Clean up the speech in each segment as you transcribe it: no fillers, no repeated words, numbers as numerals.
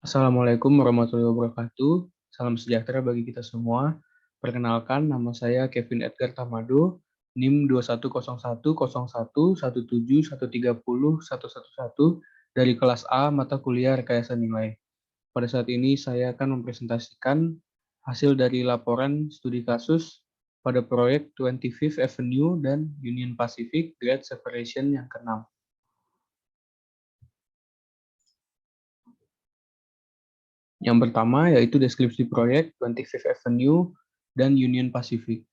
Assalamualaikum warahmatullahi wabarakatuh. Salam sejahtera bagi kita semua. Perkenalkan, nama saya Kevin Edgar Tamado, NIM 2101017171301111 dari kelas A mata kuliah Rekayasa Nilai. Pada saat ini saya akan mempresentasikan hasil dari laporan studi kasus pada proyek 25th Avenue dan Union Pacific Grade Separation yang ke-6. Yang pertama yaitu deskripsi proyek 25th Avenue dan Union Pacific.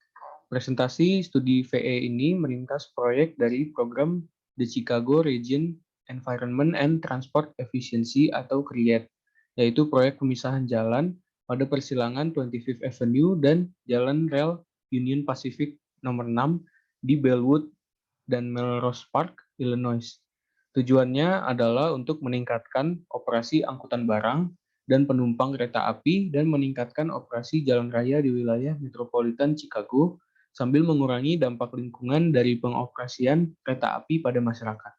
Presentasi studi VE ini meringkas proyek dari program The Chicago Region Environment and Transport Efficiency atau CREATE, yaitu proyek pemisahan jalan pada persilangan 25th Avenue dan Jalan Rel Union Pacific nomor 6 di Bellwood dan Melrose Park, Illinois. Tujuannya adalah untuk meningkatkan operasi angkutan barang dan penumpang kereta api dan meningkatkan operasi jalan raya di wilayah metropolitan Chicago sambil mengurangi dampak lingkungan dari pengoperasian kereta api pada masyarakat.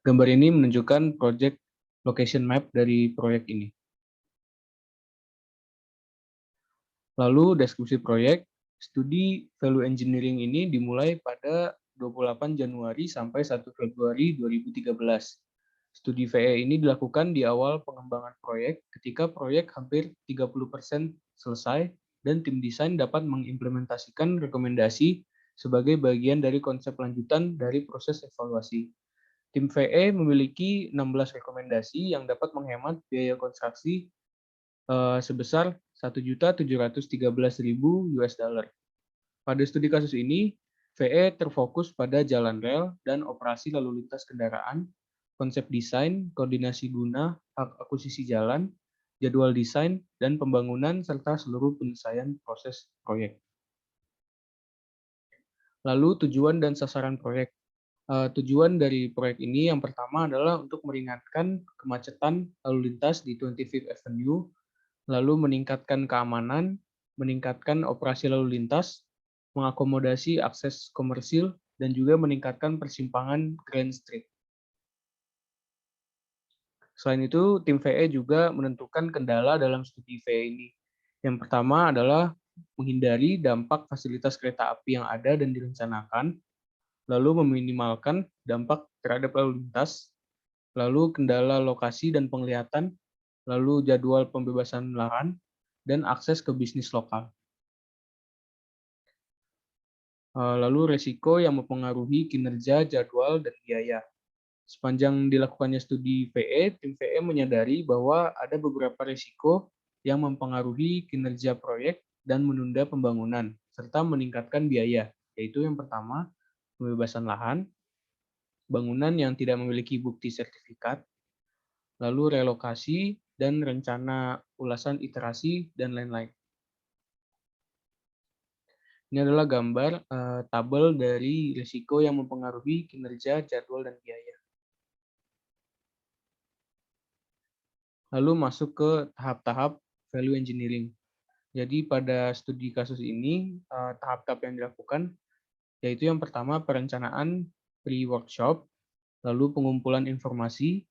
Gambar ini menunjukkan project location map dari proyek ini. Lalu deskripsi proyek, studi value engineering ini dimulai pada 28 Januari sampai 1 Februari 2013. Studi VE ini dilakukan di awal pengembangan proyek ketika proyek hampir 30% selesai dan tim desain dapat mengimplementasikan rekomendasi sebagai bagian dari konsep lanjutan dari proses evaluasi. Tim VE memiliki 16 rekomendasi yang dapat menghemat biaya konstruksi sebesar 1.713.000 US dollar. Pada studi kasus ini, VE terfokus pada jalan rel dan operasi lalu lintas kendaraan, konsep desain, koordinasi guna, hak akuisisi jalan, jadwal desain, dan pembangunan, serta seluruh penyelesaian proses proyek. Lalu tujuan dan sasaran proyek. Tujuan dari proyek ini yang pertama adalah untuk meringankan kemacetan lalu lintas di 25th Avenue, lalu meningkatkan keamanan, meningkatkan operasi lalu lintas, mengakomodasi akses komersil, dan juga meningkatkan persimpangan Grand Street. Selain itu, tim VE juga menentukan kendala dalam studi VE ini. Yang pertama adalah menghindari dampak fasilitas kereta api yang ada dan direncanakan, lalu meminimalkan dampak terhadap lalu lintas, lalu kendala lokasi dan penglihatan, lalu jadwal pembebasan lahan, dan akses ke bisnis lokal. Lalu resiko yang mempengaruhi kinerja, jadwal, dan biaya. Sepanjang dilakukannya studi VE, tim VE menyadari bahwa ada beberapa risiko yang mempengaruhi kinerja proyek dan menunda pembangunan, serta meningkatkan biaya, yaitu yang pertama, pembebasan lahan, bangunan yang tidak memiliki bukti sertifikat, lalu relokasi, dan rencana ulasan iterasi, dan lain-lain. Ini adalah gambar tabel dari risiko yang mempengaruhi kinerja, jadwal, dan biaya. Lalu masuk ke tahap-tahap value engineering. Jadi pada studi kasus ini, tahap-tahap yang dilakukan, yaitu yang pertama perencanaan pre-workshop, lalu pengumpulan informasi,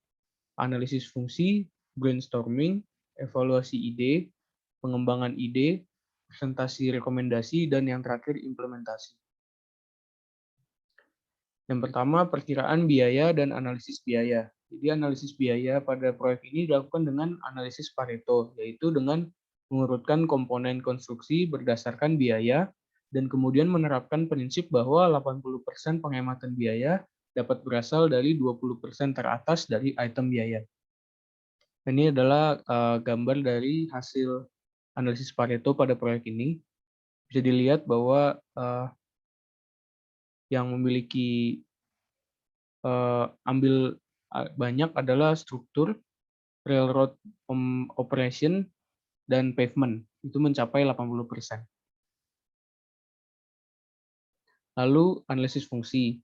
analisis fungsi, brainstorming, evaluasi ide, pengembangan ide, presentasi rekomendasi, dan yang terakhir implementasi. Yang pertama, perkiraan biaya dan analisis biaya. Jadi analisis biaya pada proyek ini dilakukan dengan analisis Pareto, yaitu dengan mengurutkan komponen konstruksi berdasarkan biaya dan kemudian menerapkan prinsip bahwa 80% penghematan biaya dapat berasal dari 20% teratas dari item biaya. Ini adalah gambar dari hasil analisis Pareto pada proyek ini. Bisa dilihat bahwa yang memiliki ambil banyak adalah struktur, railroad operation, dan pavement. Itu mencapai 80%. Lalu analisis fungsi.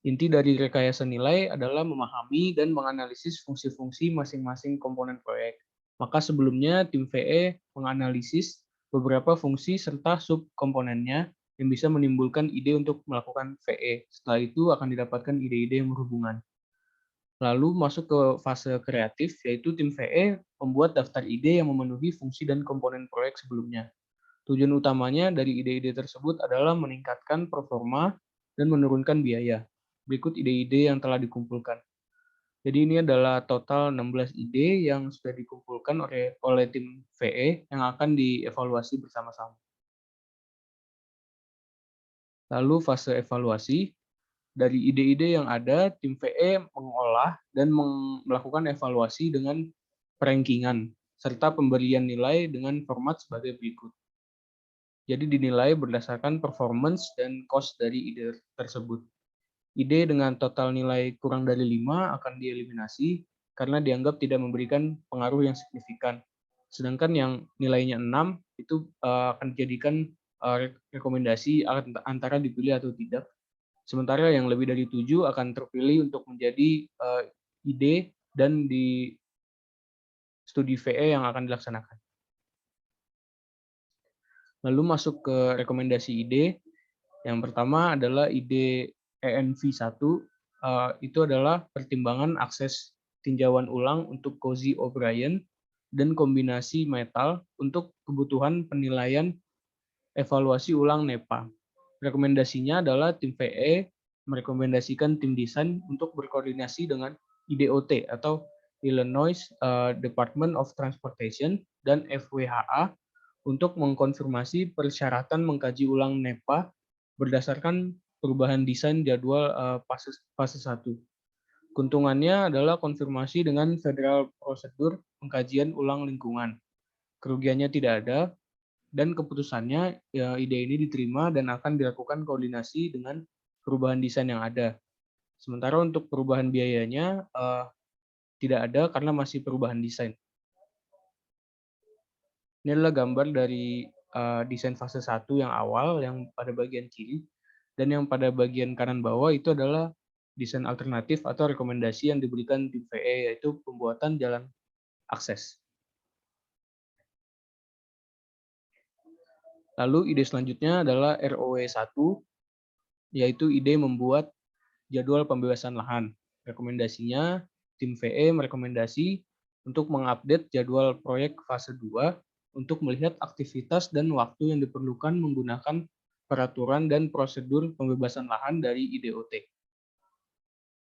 Inti dari rekayasa nilai adalah memahami dan menganalisis fungsi-fungsi masing-masing komponen proyek. Maka sebelumnya tim VE menganalisis beberapa fungsi serta subkomponennya yang bisa menimbulkan ide untuk melakukan VE. Setelah itu akan didapatkan ide-ide yang berhubungan. Lalu masuk ke fase kreatif, yaitu tim VE membuat daftar ide yang memenuhi fungsi dan komponen proyek sebelumnya. Tujuan utamanya dari ide-ide tersebut adalah meningkatkan performa dan menurunkan biaya. Berikut ide-ide yang telah dikumpulkan. Jadi ini adalah total 16 ide yang sudah dikumpulkan oleh tim VE yang akan dievaluasi bersama-sama. Lalu fase evaluasi, dari ide-ide yang ada, tim VE mengolah dan melakukan evaluasi dengan perankingan, serta pemberian nilai dengan format sebagai berikut. Jadi dinilai berdasarkan performance dan cost dari ide tersebut. Ide dengan total nilai kurang dari 5 akan dieliminasi karena dianggap tidak memberikan pengaruh yang signifikan. Sedangkan yang nilainya 6 itu akan dijadikan rekomendasi antara dipilih atau tidak. Sementara yang lebih dari 7 akan terpilih untuk menjadi ide dan di studi VE yang akan dilaksanakan. Lalu masuk ke rekomendasi ide. Yang pertama adalah ide ENV1, itu adalah pertimbangan akses tinjauan ulang untuk Cozy O'Brien dan kombinasi metal untuk kebutuhan penilaian evaluasi ulang NEPA. Rekomendasinya adalah tim VE merekomendasikan tim desain untuk berkoordinasi dengan IDOT atau Illinois Department of Transportation dan FWHA untuk mengkonfirmasi persyaratan mengkaji ulang NEPA berdasarkan perubahan desain jadwal fase 1. Keuntungannya adalah konfirmasi dengan federal prosedur pengkajian ulang lingkungan. Kerugiannya tidak ada, dan keputusannya ide ini diterima dan akan dilakukan koordinasi dengan perubahan desain yang ada. Sementara untuk perubahan biayanya tidak ada karena masih perubahan desain. Ini adalah gambar dari desain fase 1 yang awal yang pada bagian kiri, dan yang pada bagian kanan bawah itu adalah desain alternatif atau rekomendasi yang diberikan tim VE, yaitu pembuatan jalan akses. Lalu ide selanjutnya adalah ROW1, yaitu ide membuat jadwal pembebasan lahan. Rekomendasinya, tim VE merekomendasi untuk mengupdate jadwal proyek fase 2 untuk melihat aktivitas dan waktu yang diperlukan menggunakan peraturan dan prosedur pembebasan lahan dari IDOT.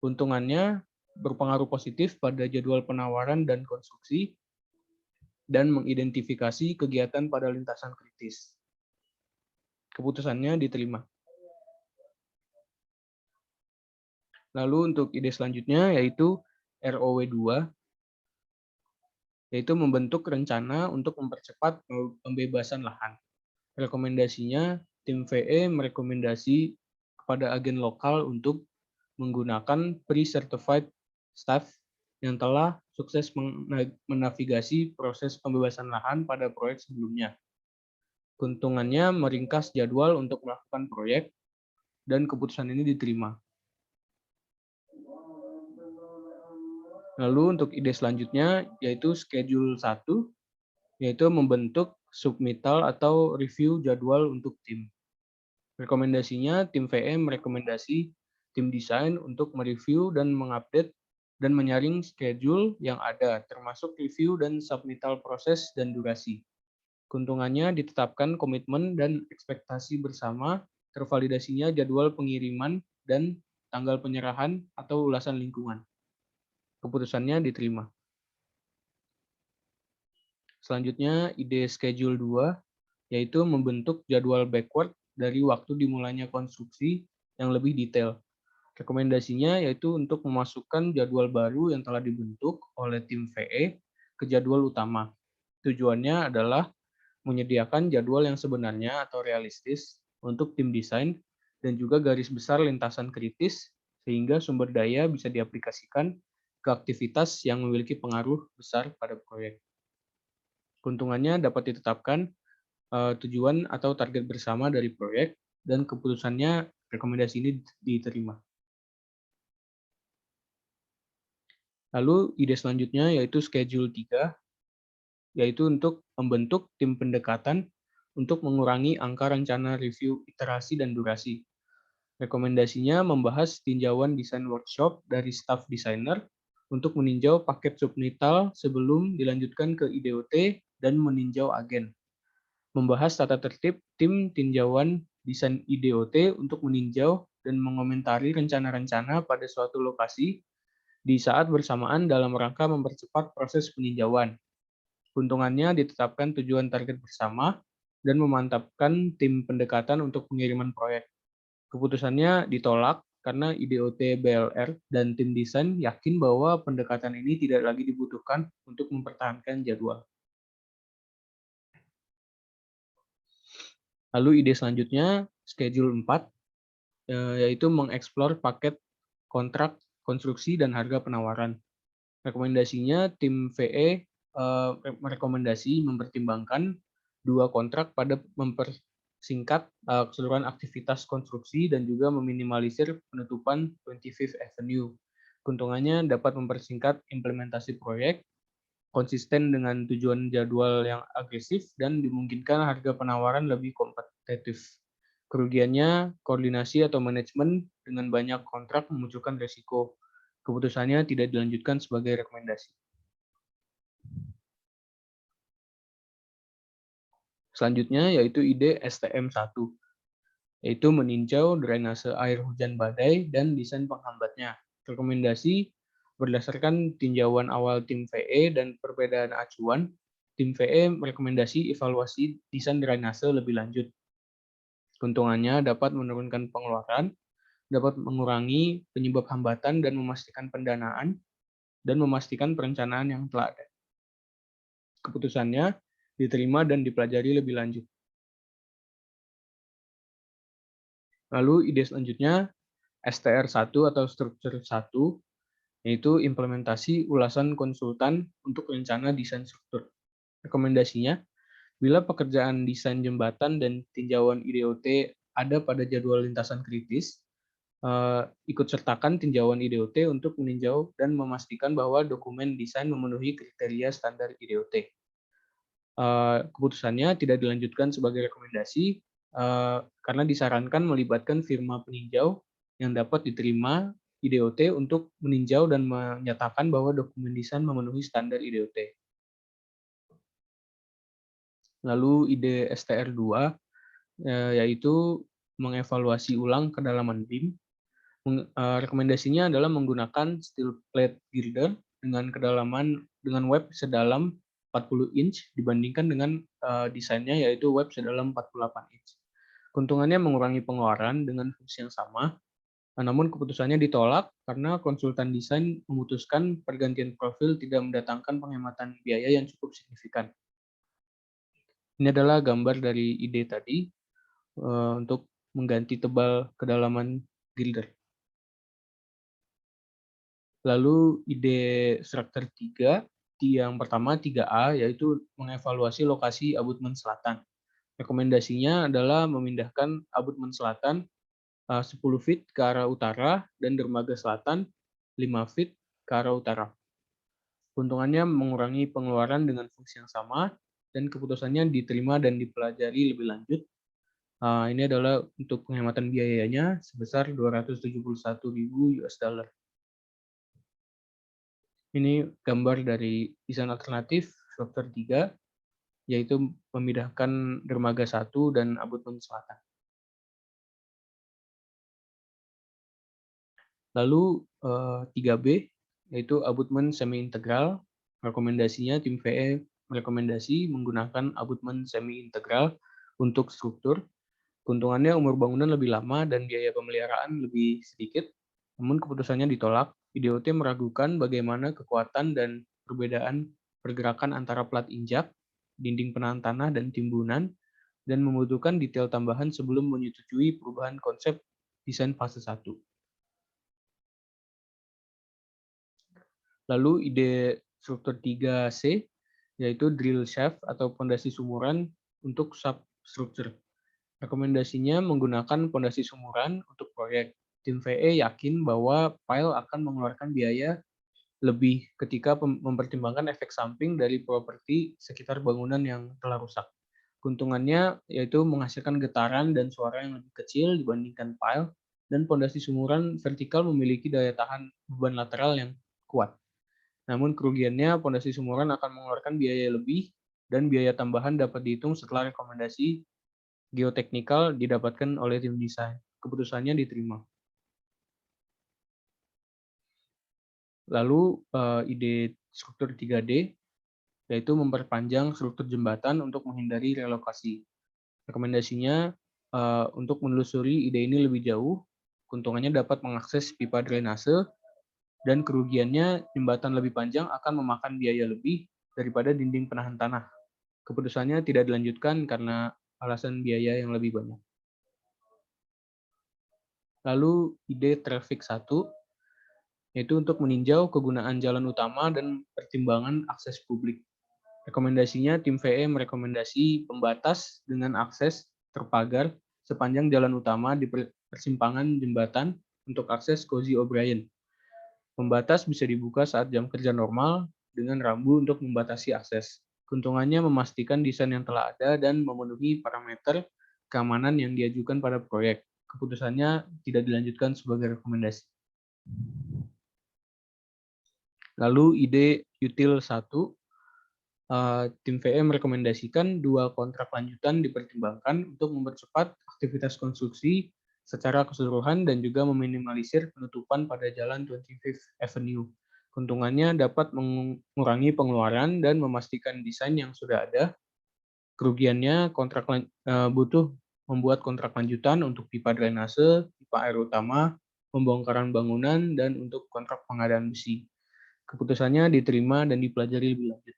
Keuntungannya berpengaruh positif pada jadwal penawaran dan konstruksi dan mengidentifikasi kegiatan pada lintasan kritis. Keputusannya diterima. Lalu untuk ide selanjutnya yaitu ROW2, yaitu membentuk rencana untuk mempercepat pembebasan lahan. Rekomendasinya, tim VE merekomendasi kepada agen lokal untuk menggunakan pre-certified staff yang telah sukses menavigasi proses pembebasan lahan pada proyek sebelumnya. Keuntungannya meringkas jadwal untuk melakukan proyek, dan keputusan ini diterima. Lalu untuk ide selanjutnya yaitu schedule 1, yaitu membentuk submittal atau review jadwal untuk tim. Rekomendasinya, tim VM merekomendasi tim desain untuk mereview dan mengupdate dan menyaring schedule yang ada, termasuk review dan submittal proses dan durasi. Keuntungannya ditetapkan komitmen dan ekspektasi bersama, tervalidasinya jadwal pengiriman dan tanggal penyerahan atau ulasan lingkungan. Keputusannya diterima. Selanjutnya, ide schedule 2, yaitu membentuk jadwal backward dari waktu dimulainya konstruksi yang lebih detail. Rekomendasinya yaitu untuk memasukkan jadwal baru yang telah dibentuk oleh tim VE ke jadwal utama. Tujuannya adalah menyediakan jadwal yang sebenarnya atau realistis untuk tim desain dan juga garis besar lintasan kritis sehingga sumber daya bisa diaplikasikan ke aktivitas yang memiliki pengaruh besar pada proyek. Keuntungannya dapat ditetapkan tujuan atau target bersama dari proyek, dan keputusannya rekomendasi ini diterima. Lalu ide selanjutnya yaitu schedule 3, yaitu untuk membentuk tim pendekatan untuk mengurangi angka rencana review iterasi dan durasi. Rekomendasinya membahas tinjauan desain workshop dari staff designer untuk meninjau paket subnital sebelum dilanjutkan ke IDOT dan meninjau agen. Membahas tata tertib tim tinjauan desain IDOT untuk meninjau dan mengomentari rencana-rencana pada suatu lokasi di saat bersamaan dalam rangka mempercepat proses peninjauan. Keuntungannya ditetapkan tujuan target bersama dan memantapkan tim pendekatan untuk pengiriman proyek. Keputusannya ditolak karena IDOT BLR dan tim desain yakin bahwa pendekatan ini tidak lagi dibutuhkan untuk mempertahankan jadwal. Lalu ide selanjutnya, schedule 4, yaitu mengeksplor paket kontrak, konstruksi, dan harga penawaran. Rekomendasinya, tim VE merekomendasi mempertimbangkan 2 kontrak pada mempersingkat keseluruhan aktivitas konstruksi dan juga meminimalisir penutupan 25th Avenue. Keuntungannya dapat mempersingkat implementasi proyek, konsisten dengan tujuan jadwal yang agresif, dan dimungkinkan harga penawaran lebih kompetitif. Kerugiannya, koordinasi atau manajemen dengan banyak kontrak memunculkan risiko. Keputusannya tidak dilanjutkan sebagai rekomendasi. Selanjutnya yaitu ide STM1, yaitu meninjau drainase air hujan badai dan desain penghambatnya. Rekomendasi berdasarkan tinjauan awal tim VE dan perbedaan acuan, tim VE merekomendasi evaluasi desain drainase lebih lanjut. Keuntungannya dapat menurunkan pengeluaran, dapat mengurangi penyebab hambatan dan memastikan pendanaan, dan memastikan perencanaan yang telah ada. Keputusannya diterima dan dipelajari lebih lanjut. Lalu ide selanjutnya, STR1 atau struktur 1, yaitu implementasi ulasan konsultan untuk rencana desain struktur. Rekomendasinya, bila pekerjaan desain jembatan dan tinjauan IDOT ada pada jadwal lintasan kritis, ikut sertakan tinjauan IDOT untuk meninjau dan memastikan bahwa dokumen desain memenuhi kriteria standar IDOT. Keputusannya tidak dilanjutkan sebagai rekomendasi karena disarankan melibatkan firma peninjau yang dapat diterima IDOT untuk meninjau dan menyatakan bahwa dokumen desain memenuhi standar IDOT. Lalu ide STR2 yaitu mengevaluasi ulang kedalaman BIM. Rekomendasinya adalah menggunakan steel plate girder dengan kedalaman dengan web sedalam 40 inch dibandingkan dengan desainnya yaitu web sedalam 48 inch. Keuntungannya mengurangi pengeluaran dengan fungsi yang sama, namun keputusannya ditolak karena konsultan desain memutuskan pergantian profil tidak mendatangkan penghematan biaya yang cukup signifikan. Ini adalah gambar dari ide tadi untuk mengganti tebal kedalaman girder. Lalu ide struktur 3, yang pertama 3A, yaitu mengevaluasi lokasi abutmen selatan. Rekomendasinya adalah memindahkan abutmen selatan 10 feet ke arah utara dan dermaga selatan 5 feet ke arah utara. Keuntungannya mengurangi pengeluaran dengan fungsi yang sama, dan keputusannya diterima dan dipelajari lebih lanjut. Ini adalah untuk penghematan biayanya sebesar 271.000 US dollar. Ini gambar dari desain alternatif struktur 3, yaitu memindahkan dermaga 1 dan abutmen selatan. Lalu 3B, yaitu abutmen semi-integral. Rekomendasinya tim VE merekomendasi menggunakan abutmen semi-integral untuk struktur. Keuntungannya umur bangunan lebih lama dan biaya pemeliharaan lebih sedikit, namun keputusannya ditolak. IDOT meragukan bagaimana kekuatan dan perbedaan pergerakan antara plat injak, dinding penahan tanah, dan timbunan, dan membutuhkan detail tambahan sebelum menyetujui perubahan konsep desain fase 1. Lalu ide struktur 3C, yaitu drill shaft atau pondasi sumuran untuk substruktur. Rekomendasinya menggunakan pondasi sumuran untuk proyek. Tim VE yakin bahwa pile akan mengeluarkan biaya lebih ketika mempertimbangkan efek samping dari properti sekitar bangunan yang telah rusak. Keuntungannya yaitu menghasilkan getaran dan suara yang lebih kecil dibandingkan pile, dan pondasi sumuran vertikal memiliki daya tahan beban lateral yang kuat. Namun kerugiannya, pondasi sumuran akan mengeluarkan biaya lebih dan biaya tambahan dapat dihitung setelah rekomendasi geoteknikal didapatkan oleh tim desain. Keputusannya diterima. Lalu ide struktur 3D, yaitu memperpanjang struktur jembatan untuk menghindari relokasi. Rekomendasinya untuk menelusuri ide ini lebih jauh, keuntungannya dapat mengakses pipa drainase, dan kerugiannya jembatan lebih panjang akan memakan biaya lebih daripada dinding penahan tanah. Keputusannya tidak dilanjutkan karena alasan biaya yang lebih banyak. Lalu ide traffic 1, yaitu untuk meninjau kegunaan jalan utama dan pertimbangan akses publik. Rekomendasinya, tim VE merekomendasi pembatas dengan akses terpagar sepanjang jalan utama di persimpangan jembatan untuk akses Cozy O'Brien. Pembatas bisa dibuka saat jam kerja normal dengan rambu untuk membatasi akses. Keuntungannya memastikan desain yang telah ada dan memenuhi parameter keamanan yang diajukan pada proyek. Keputusannya tidak dilanjutkan sebagai rekomendasi. Lalu ide util 1, tim VE merekomendasikan 2 kontrak lanjutan dipertimbangkan untuk mempercepat aktivitas konstruksi secara keseluruhan dan juga meminimalisir penutupan pada jalan 25th Avenue. Keuntungannya dapat mengurangi pengeluaran dan memastikan desain yang sudah ada. Kerugiannya butuh membuat kontrak lanjutan untuk pipa drainase, pipa air utama, pembongkaran bangunan, dan untuk kontrak pengadaan besi. Keputusannya diterima dan dipelajari lebih lanjut.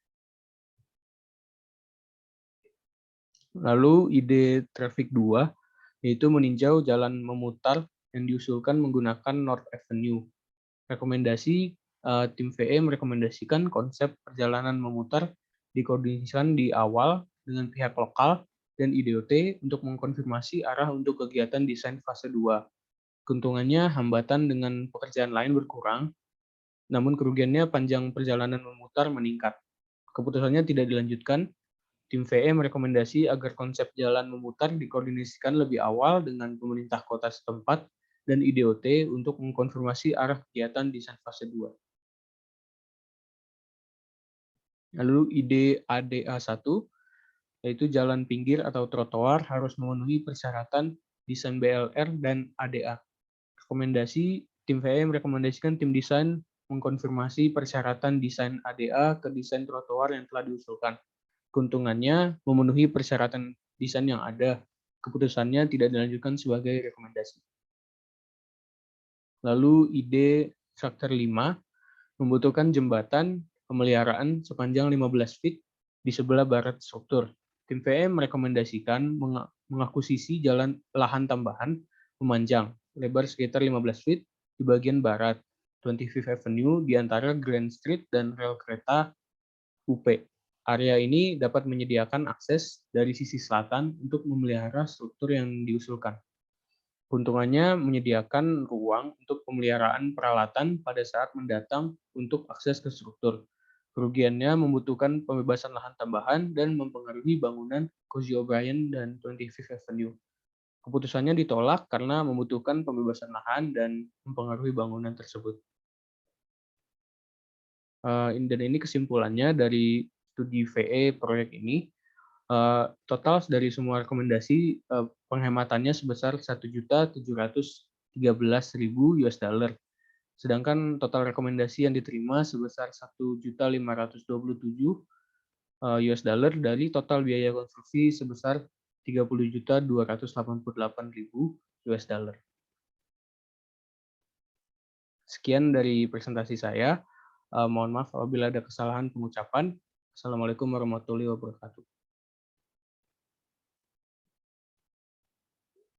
Lalu ide traffic 2, yaitu meninjau jalan memutar yang diusulkan menggunakan North Avenue. Rekomendasi tim VE merekomendasikan konsep perjalanan memutar dikoordinasikan di awal dengan pihak lokal dan IDOT untuk mengkonfirmasi arah untuk kegiatan desain fase 2. Keuntungannya hambatan dengan pekerjaan lain berkurang, namun kerugiannya panjang perjalanan memutar meningkat. Keputusannya tidak dilanjutkan. Tim VE merekomendasi agar konsep jalan memutar dikoordinasikan lebih awal dengan pemerintah kota setempat dan IDOT untuk mengkonfirmasi arah kegiatan desain fase 2. Lalu ide ADA1, yaitu jalan pinggir atau trotoar harus memenuhi persyaratan desain BLR dan ADA. Rekomendasi, tim VE merekomendasikan tim desain mengkonfirmasi persyaratan desain ADA ke desain trotoar yang telah diusulkan. Keuntungannya memenuhi persyaratan desain yang ada. Keputusannya tidak dilanjutkan sebagai rekomendasi. Lalu ide struktur 5, membutuhkan jembatan pemeliharaan sepanjang 15 feet di sebelah barat struktur. Tim VM merekomendasikan mengakuisisi jalan lahan tambahan memanjang lebar sekitar 15 feet di bagian barat 25th Avenue di antara Grand Street dan rel kereta UP. Area ini dapat menyediakan akses dari sisi selatan untuk memelihara struktur yang diusulkan. Keuntungannya menyediakan ruang untuk pemeliharaan peralatan pada saat mendatang untuk akses ke struktur. Kerugiannya membutuhkan pembebasan lahan tambahan dan mempengaruhi bangunan Cozy O'Brien dan 25th Avenue. Keputusannya ditolak karena membutuhkan pembebasan lahan dan mempengaruhi bangunan tersebut. Dan ini kesimpulannya dari studi VE proyek ini. Total dari semua rekomendasi penghematannya sebesar 1.713.000 US dollar. Sedangkan total rekomendasi yang diterima sebesar 1.527 US dollar dari total biaya konstruksi sebesar 30.288.000 US dollar. Sekian dari presentasi saya. Mohon maaf apabila ada kesalahan pengucapan. Assalamualaikum warahmatullahi wabarakatuh.